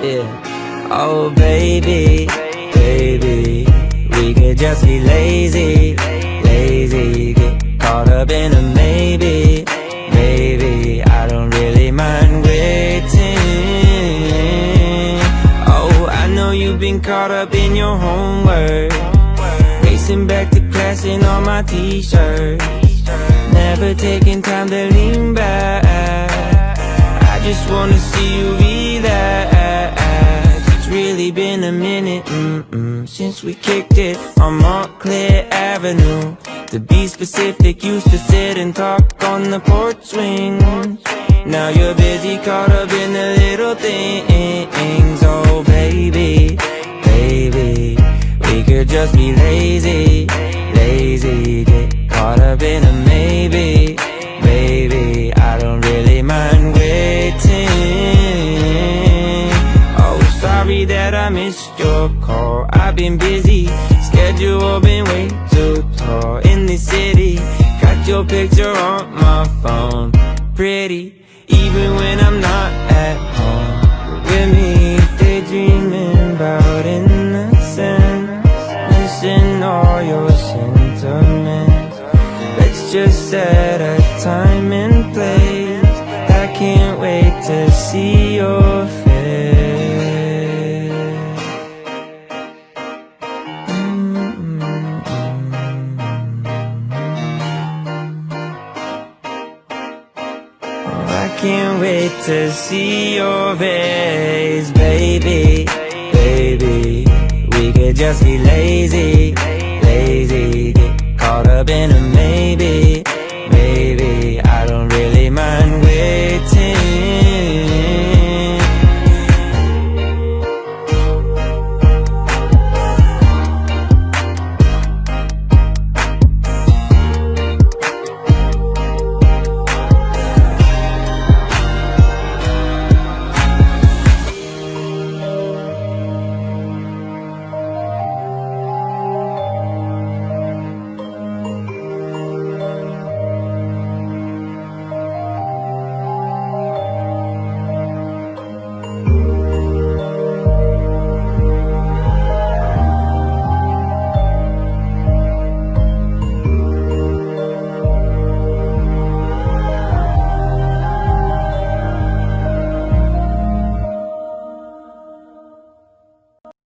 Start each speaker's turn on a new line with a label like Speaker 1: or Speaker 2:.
Speaker 1: yeah. Oh baby, baby, we could just be lazy, lazy. Get caught up in a maybe, maybe. I don't really mind waiting. Oh, I know you've been caught up in your homework, racing back to class in all my t-shirts, never taking time to lean back. I just wanna see you relax. It's really been a minute since we kicked it on Montclair Avenue. To be specific, used to sit and talk on the porch swing. Now you're busy, caught up in the little things. Oh baby, baby, we could just be lazy, lazy. Get caught up in a maybe, baby. I don't really mind waiting. Oh, sorry that I missed your call. I've been busy, schedule been way too tall. In this city, got your picture on my phone, pretty, even when I'm not at home. With me, daydreaming about innocence, missing all your sentiments. Let's just set a time and place. I can't wait to see your face. I can't wait to see your face, baby, baby. We could just be lazy, lazy. Get caught up in a maybe,